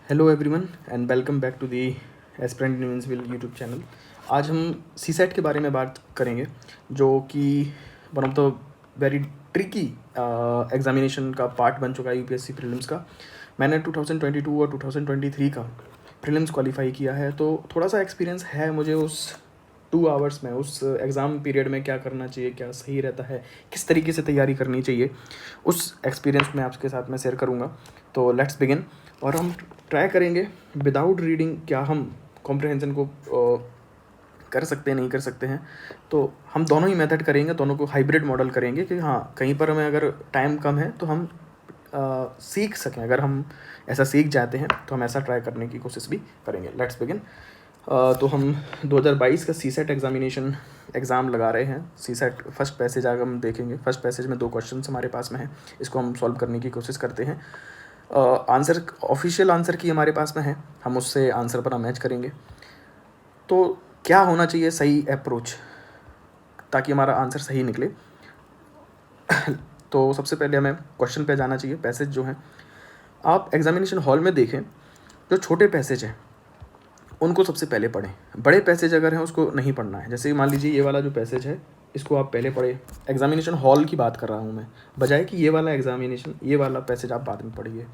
Hello everyone and welcome back to the aspirant Newsville YouTube channel. आज हम सी set के बारे में बात करेंगे, जो कि one of the very tricky examination का पार्ट बन चुका है यूपीएससी प्रीलिम्स का। मैंने 2022 और 2023 का प्रीलिम्स क्वालिफाई किया है, तो थोड़ा सा एक्सपीरियंस है मुझे उस 2 आवर्स में, उस एग्ज़ाम पीरियड में क्या करना चाहिए, क्या सही रहता है, किस तरीके से तैयारी करनी चाहिए, उस एक्सपीरियंस में आपके साथ मैं शेयर करूँगा। तो लेट्स बिगिन। और हम ट्राई करेंगे विदाउट रीडिंग क्या हम कॉम्प्रहेंशन को कर सकते हैं, नहीं कर सकते हैं। तो हम दोनों ही मेथड करेंगे, दोनों को हाइब्रिड मॉडल करेंगे कि हाँ, कहीं पर हमें अगर टाइम कम है तो हम सीख सकें। अगर हम ऐसा सीख जाते हैं तो हम ऐसा ट्राई करने की कोशिश भी करेंगे। Let's begin. तो हम 2022 का सी सेट एग्ज़ाम लगा रहे हैं। सी सेट फर्स्ट पैसेज आगे हम देखेंगे। फर्स्ट पैसेज में 2 क्वेश्चन हमारे पास में हैं, इसको हम सॉल्व करने की कोशिश करते हैं। आंसर ऑफिशियल आंसर की हमारे पास में है, हम उससे आंसर पर मैच करेंगे। तो क्या होना चाहिए सही अप्रोच ताकि हमारा आंसर सही निकले। तो सबसे पहले हमें क्वेश्चन पे जाना चाहिए। पैसेज जो हैं आप एग्जामिनेशन हॉल में देखें, जो छोटे पैसेज हैं उनको सबसे पहले पढ़ें। बड़े पैसेज अगर हैं उसको नहीं पढ़ना है। जैसे मान लीजिए ये वाला जो पैसेज है इसको आप पहले पढ़े। एग्जामिनेशन हॉल की बात कर रहा हूँ मैं, बजाय कि ये वाला पैसेज आप बाद में पढ़िए।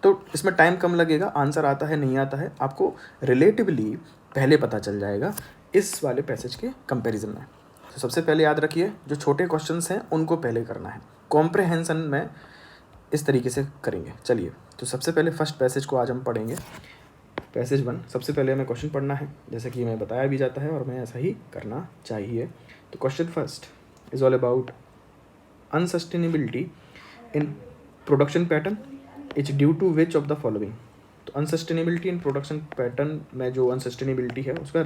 तो इसमें टाइम कम लगेगा, आंसर आता है नहीं आता है आपको रिलेटिवली पहले पता चल जाएगा इस वाले पैसेज के कंपैरिजन में। तो सबसे पहले याद रखिए, जो छोटे क्वेश्चंस हैं उनको पहले करना है। कॉम्प्रहेंशन में इस तरीके से करेंगे। चलिए, तो सबसे पहले फर्स्ट पैसेज को आज हम पढ़ेंगे। पैसेज 1। सबसे पहले हमें क्वेश्चन पढ़ना है, जैसे कि हमें बताया भी जाता है और हमें ऐसा ही करना चाहिए। तो question first is all about unsustainability in production pattern is due to which of the following. तो अनसस्टेनेबिलिटी इन प्रोडक्शन पैटर्न में जो अनसस्टेनेबिलिटी है उसका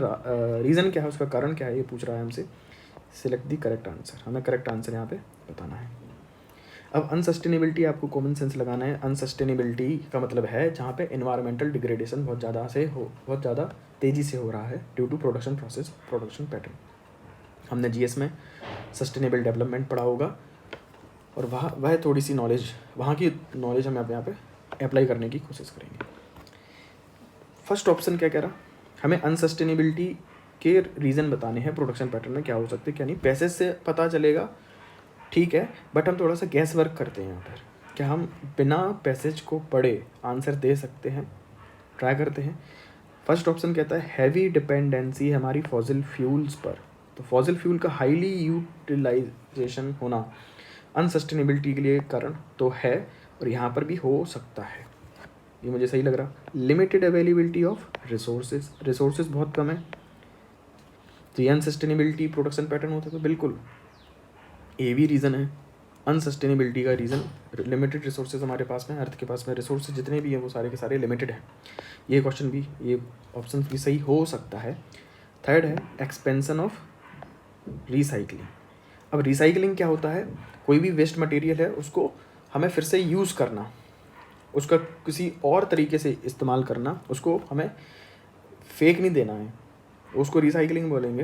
रीज़न क्या है, उसका कारण क्या है, ये पूछ रहा है हमसे। सिलेक्ट द करेक्ट आंसर, हमें करेक्ट आंसर यहाँ पे बताना है। अब अनसस्टेनेबिलिटी आपको कॉमन सेंस लगाना है। अनसस्टेनेबिलिटी का मतलब है जहाँ पे इन्वायरमेंटल डिग्रेडेशन बहुत ज़्यादा तेज़ी से हो रहा है due to production process, production pattern. हमने जीएस में सस्टेनेबल डेवलपमेंट पढ़ा होगा, और वह थोड़ी सी नॉलेज, वहाँ की नॉलेज हम यहाँ पे अप्लाई करने की कोशिश करेंगे। फर्स्ट ऑप्शन क्या कह रहा, हमें अनसस्टेनेबिलिटी के रीज़न बताने हैं प्रोडक्शन पैटर्न में क्या हो सकते हैं क्या नहीं। पैसेज से पता चलेगा, ठीक है, बट हम थोड़ा सा गैस वर्क करते हैं यहाँ पर। क्या हम बिना पैसेज को पढ़े आंसर दे सकते हैं? ट्राई करते हैं। फर्स्ट ऑप्शन कहता है हैवी डिपेंडेंसी हमारी फॉसिल फ्यूल्स पर। तो फॉसिल फ्यूल का हाईली यूटिलाइजेशन होना अनसस्टेनेबिलिटी के लिए कारण तो है, और यहाँ पर भी हो सकता है। ये मुझे सही लग रहा। लिमिटेड अवेलेबिलिटी ऑफ रिसोर्सेज बहुत कम है, तो ये अनसस्टेनेबिलिटी प्रोडक्शन पैटर्न होता है। तो बिल्कुल ये भी रीज़न है। अनसस्टेनेबिलिटी का रीज़न लिमिटेड रिसोर्सेज हमारे पास में, अर्थ के पास में रिसोर्सेज जितने भी हैं वो सारे के सारे लिमिटेड हैं। ये क्वेश्चन भी, ये ऑप्शन भी सही हो सकता है। थर्ड है एक्सपेंशन ऑफ रिसाइकलिंग। अब रिसाइकलिंग क्या होता है, कोई भी वेस्ट मटेरियल है उसको हमें फिर से यूज़ करना, उसका किसी और तरीके से इस्तेमाल करना, उसको हमें फेंक नहीं देना है, उसको रिसाइकलिंग बोलेंगे।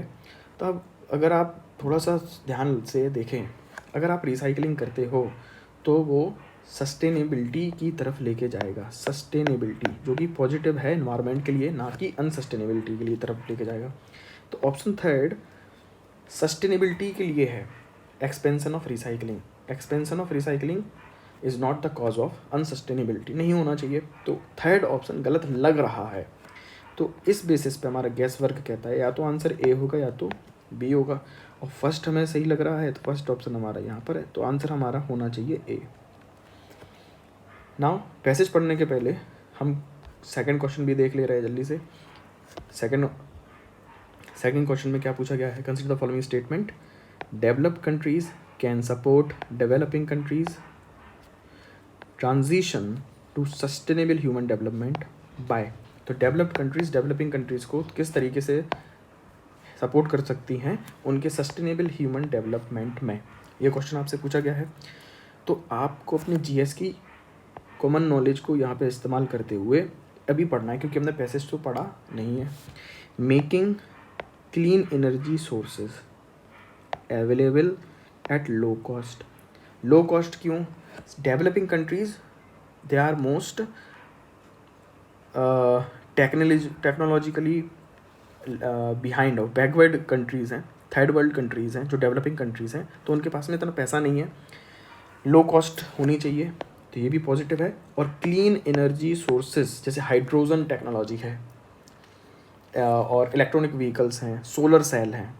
तो अब अगर आप थोड़ा सा ध्यान से देखें, अगर आप रिसाइकलिंग करते हो तो वो सस्टेनेबिलिटी की तरफ लेके जाएगा। सस्टेनेबिलिटी जो कि पॉजिटिव है एनवायरनमेंट के लिए, ना कि अनसस्टेनेबिलिटी के लिए तरफ लेके जाएगा। तो ऑप्शन थर्ड सस्टेनेबिलिटी के लिए है, expansion of recycling. Expansion of recycling is not the cause of unsustainability, नहीं होना चाहिए। तो थर्ड ऑप्शन गलत लग रहा है। तो इस बेसिस पे हमारा गैस वर्क कहता है या तो आंसर ए होगा या तो बी होगा, और फर्स्ट हमें सही लग रहा है तो फर्स्ट ऑप्शन हमारा यहाँ पर है, तो आंसर हमारा होना चाहिए ए। नाउ पैसेज पढ़ने के पहले हम सेकंड क्वेश्चन भी देख ले रहे हैं जल्दी से। सेकंड क्वेश्चन में क्या पूछा गया है, consider the following statement. Developed countries can support developing countries transition to sustainable human development by. तो डेवलप्ड कंट्रीज़ डेवलपिंग कंट्रीज़ को किस तरीके से सपोर्ट कर सकती हैं उनके सस्टेनेबल ह्यूमन डेवलपमेंट में, ये क्वेश्चन आपसे पूछा गया है। तो आपको अपने जीएस की कॉमन नॉलेज को यहाँ पे इस्तेमाल करते हुए अभी पढ़ना है, क्योंकि हमने पैसेज तो पढ़ा नहीं है। Making clean energy sources available at low cost. Low cost क्यों? Developing countries they are most technologically behind और बैकवर्ड कंट्रीज़ हैं, थर्ड वर्ल्ड कंट्रीज़ हैं, जो डेवलपिंग कंट्रीज़ हैं, तो उनके पास में इतना पैसा नहीं है, लो कॉस्ट होनी चाहिए, तो ये भी पॉजिटिव है। और क्लीन एनर्जी सोर्सेज जैसे हाइड्रोजन टेक्नोलॉजी है और इलेक्ट्रॉनिक व्हीकल्स हैं, सोलर सेल हैं,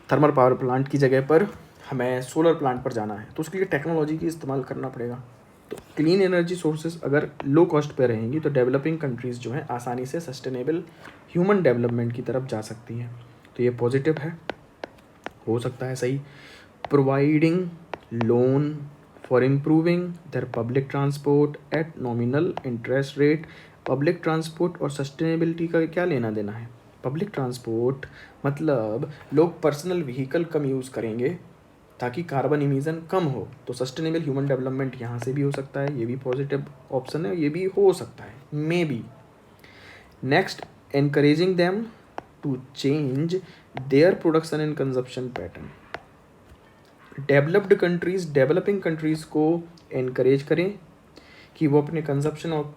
थर्मल पावर प्लांट की जगह पर हमें सोलर प्लांट पर जाना है, तो उसके लिए टेक्नोलॉजी की इस्तेमाल करना पड़ेगा। तो क्लीन एनर्जी सोर्सेज अगर लो कॉस्ट पे रहेंगी तो डेवलपिंग कंट्रीज़ जो हैं आसानी से सस्टेनेबल ह्यूमन डेवलपमेंट की तरफ जा सकती हैं, तो ये पॉजिटिव है, हो सकता है सही। Providing loan for improving their public transport at nominal interest rate. Public transport और सस्टेनेबिलिटी का क्या लेना देना है? पब्लिक ट्रांसपोर्ट मतलब लोग पर्सनल व्हीकल कम यूज़ करेंगे ताकि कार्बन इमिशन कम हो, तो सस्टेनेबल ह्यूमन डेवलपमेंट यहाँ से भी हो सकता है, ये भी पॉजिटिव ऑप्शन है, ये भी हो सकता है maybe. Next, encouraging them to change their production and consumption pattern. Developed countries developing countries को एनकरेज करें कि वो अपने कंजप्शन और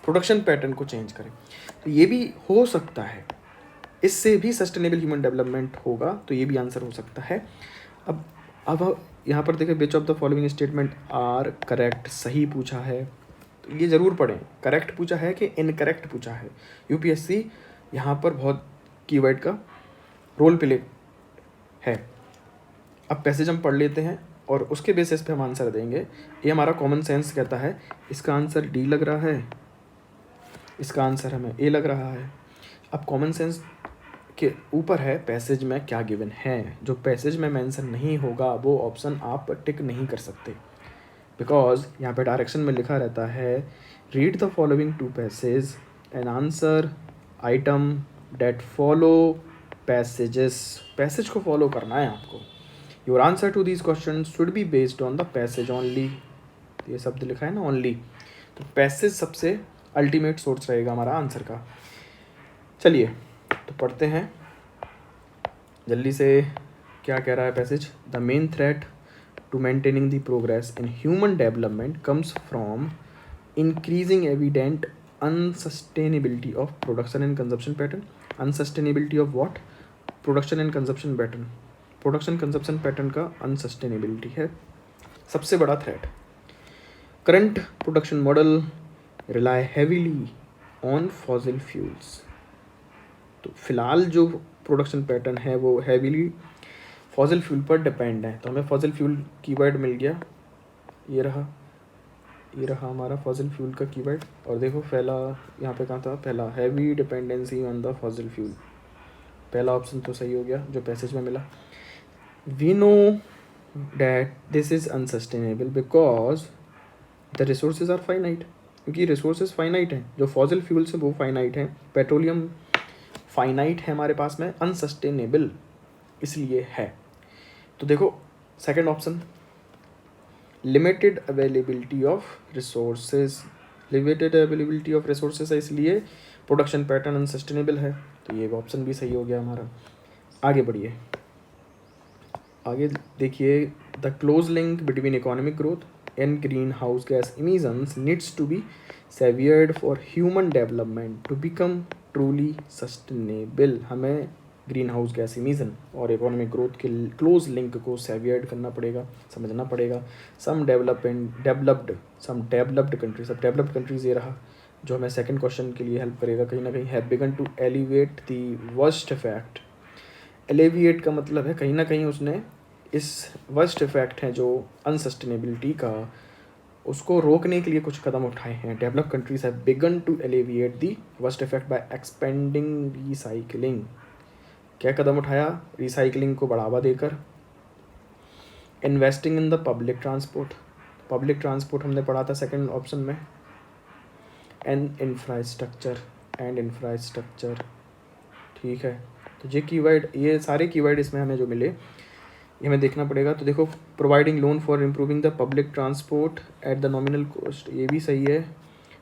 प्रोडक्शन पैटर्न को चेंज करें, तो ये भी हो सकता है, इससे भी सस्टेनेबल ह्यूमन डेवलपमेंट होगा, तो ये भी आंसर हो सकता है। अब यहाँ पर देखें, which of the following statement are correct, सही पूछा है, तो ये ज़रूर पढ़ें, करेक्ट पूछा है कि इनकरेक्ट पूछा है। यूपीएससी यहाँ पर बहुत कीवर्ड का रोल प्ले है। अब पैसेज हम पढ़ लेते हैं और उसके बेसिस पे हम आंसर देंगे। ये हमारा कॉमन सेंस कहता है, इसका आंसर डी लग रहा है, इसका आंसर हमें ए लग रहा है। अब कॉमन सेंस के ऊपर है पैसेज में क्या गिवन है, जो पैसेज में मेंशन नहीं होगा वो ऑप्शन आप टिक नहीं कर सकते, बिकॉज यहाँ पे डायरेक्शन में लिखा रहता है read the following two passage and answer item that follow passages. Passage को फॉलो करना है आपको। Your answer to this question should be based on the passage only. ये शब्द लिखा है ना ओनली, तो पैसेज सबसे अल्टीमेट सोर्स रहेगा हमारा आंसर का। चलिए तो पढ़ते हैं जल्दी से, क्या कह रहा है passage. The main threat to maintaining the progress in human development comes from increasing evident unsustainability of production and consumption pattern. Unsustainability of what? Production and consumption pattern. Production consumption pattern का unsustainability है सबसे बड़ा threat. Current production model rely heavily on fossil fuels. तो फिलहाल जो production pattern है वो heavily fossil fuel पर डिपेंड है, तो हमें फॉसिल फ्यूल कीवर्ड मिल गया, ये रहा हमारा फॉसिल फ्यूल का कीवर्ड। और देखो पहला यहाँ पे कहाँ था, पहला heavy dependency on the fossil fuel, पहला ऑप्शन तो सही हो गया जो पैसेज में मिला। We know that this is unsustainable because the resources are finite, क्योंकि रिसोर्सेज फाइनाइट हैं, जो फॉसिल फ्यूल्स हैं वो फाइनाइट हैं, पेट्रोलियम फाइनाइट है हमारे पास में, अनसस्टेनेबल इसलिए है। तो देखो second option, limited availability of resources, limited availability of resources है इसलिए प्रोडक्शन पैटर्न अनसस्टेनेबल है, तो ये ऑप्शन भी सही हो गया हमारा। आगे बढ़िए, आगे देखिए, the close link between economic growth and green house gas emissions needs to be severed for human development to become truly sustainable. हमें ग्रीन हाउस गैस इमिशन और इकोनॉमिक ग्रोथ के क्लोज लिंक को सेवियर्ड करना पड़ेगा, समझना पड़ेगा। Some developed countries, अब developed countries ये रहा जो हमें सेकंड क्वेश्चन के लिए हेल्प करेगा कहीं ना कहीं, have begun to elevate the worst effect. Alleviate का मतलब है कहीं ना कहीं उसने इस वर्स्ट इफेक्ट है जो अनसस्टेनेबिलिटी का, उसको रोकने के लिए कुछ कदम उठाए हैं। Develop countries have begun to alleviate the worst effect by expending recycling. क्या कदम उठाया? रिसाइकलिंग को बढ़ावा देकर। Investing in the public transport, public transport हमने पढ़ा था सेकंड ऑप्शन में। एंड इंफ्रास्ट्रक्चर, ठीक है। तो ये कीवर्ड, ये सारे कीवर्ड इसमें हमें जो मिले ये हमें देखना पड़ेगा। तो देखो, providing loan for improving the public transport at the nominal cost, ये भी सही है।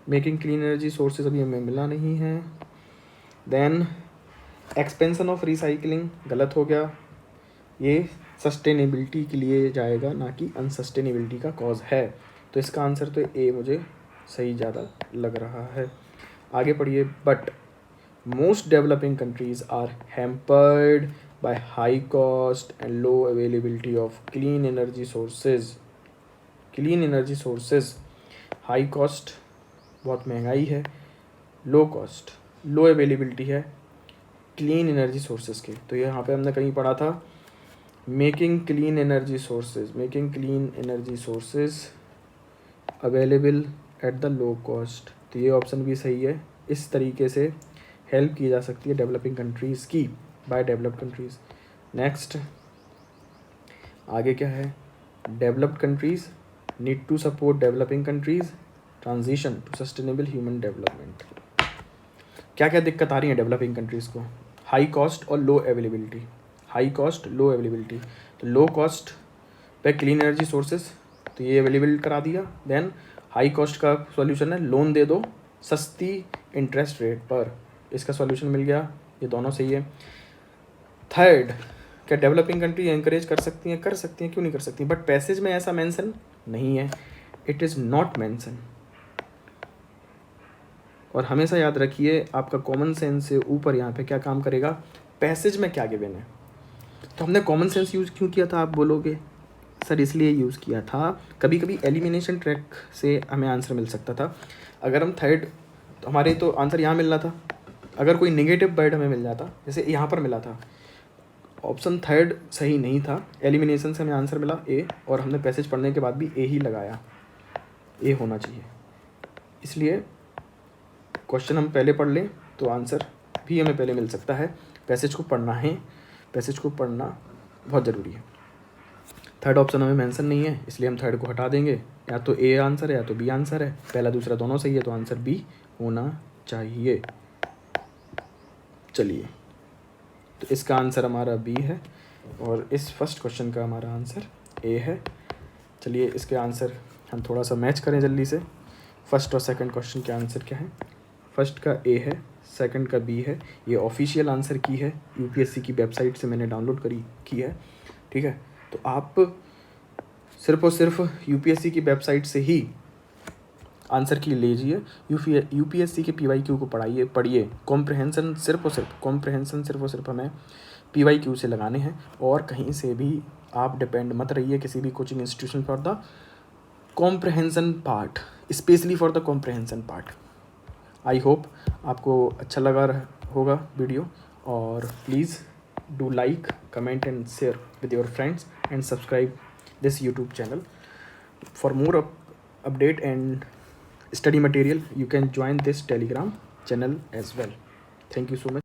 मेकिंग क्लीन एनर्जी सोर्सेज अभी हमें मिला नहीं है। देन एक्सपेंशन ऑफ रिसाइकलिंग गलत हो गया, ये सस्टेनेबिलिटी के लिए जाएगा ना कि अनसस्टेनेबिलिटी का कॉज है, तो इसका आंसर तो ए मुझे सही ज़्यादा लग रहा है। आगे पढ़िए। But most developing countries are hampered by high cost and low availability of clean energy sources. Clean energy sources, high cost, बहुत महंगाई है, लो कॉस्ट, लो अवेलेबिलिटी है क्लीन एनर्जी सोर्सेज की। तो यहाँ पे हमने कहीं पढ़ा था making clean energy sources, making clean energy sources available at the low cost. तो ये ऑप्शन भी सही है। इस तरीके से हेल्प की जा सकती है डेवलपिंग कंट्रीज़ की बाय डेवलप्ड कंट्रीज़। नेक्स्ट आगे क्या है, developed countries need to support developing countries transition to sustainable human development. क्या क्या दिक्कत आ रही है डेवलपिंग कंट्रीज़ को? हाई कॉस्ट और low availability. High cost, low availability. तो लो कॉस्ट पे क्लीन एनर्जी सोर्सेज, तो ये अवेलेबल करा दिया। देन हाई कॉस्ट का सॉल्यूशन है लोन दे दो सस्ती इंटरेस्ट रेट पर, इसका सॉल्यूशन मिल गया। ये दोनों सही है। थर्ड, क्या डेवलपिंग कंट्री एनकरेज कर सकती हैं? कर सकती हैं, क्यों नहीं कर सकती, बट पैसेज में ऐसा मेंशन नहीं है। It is not mention. और हमेशा याद रखिए आपका कॉमन सेंस से ऊपर यहाँ पे क्या काम करेगा, पैसेज में क्या गिवन है। तो हमने कॉमन सेंस यूज़ क्यों किया था, आप बोलोगे सर इसलिए यूज़ किया था, कभी कभी एलिमिनेशन ट्रैक से हमें आंसर मिल सकता था। अगर हम थर्ड, तो हमारे तो आंसर यहाँ मिल रहा था, अगर कोई नेगेटिव वर्ड हमें मिल जाता, जैसे यहाँ पर मिला था, ऑप्शन थर्ड सही नहीं था, एलिमिनेशन से हमें आंसर मिला ए, और हमने पैसेज पढ़ने के बाद भी ए ही लगाया, ए होना चाहिए। इसलिए क्वेश्चन हम पहले पढ़ लें तो आंसर भी हमें पहले मिल सकता है। पैसेज को पढ़ना है, पैसेज को पढ़ना बहुत ज़रूरी है। थर्ड ऑप्शन हमें मेंशन नहीं है, इसलिए हम थर्ड को हटा देंगे। या तो ए आंसर है या तो बी आंसर है, पहला दूसरा दोनों सही है, तो आंसर बी होना चाहिए। चलिए, तो इसका आंसर हमारा बी है और इस फर्स्ट क्वेश्चन का हमारा आंसर ए है। चलिए इसके आंसर हम थोड़ा सा मैच करें जल्दी से। फर्स्ट और सेकंड क्वेश्चन के आंसर क्या है? फर्स्ट का ए है, सेकंड का बी है। ये ऑफिशियल आंसर की है, यूपीएससी की वेबसाइट से मैंने डाउनलोड की है, ठीक है। तो आप सिर्फ और सिर्फ यूपीएससी की वेबसाइट से ही आंसर की लीजिए, यूपीएससी के पीवाईक्यू को पढ़िए। कॉम्प्रहेंशन सिर्फ और सिर्फ हमें पीवाईक्यू से लगाने हैं, और कहीं से भी आप डिपेंड मत रहिए किसी भी coaching institution for the comprehension part, specially for the comprehension part. I hope आपको अच्छा लगा होगा वीडियो, और please do like, comment and share with your friends and subscribe this YouTube channel. For more update and study material, you can join this Telegram channel as well. Thank you so much.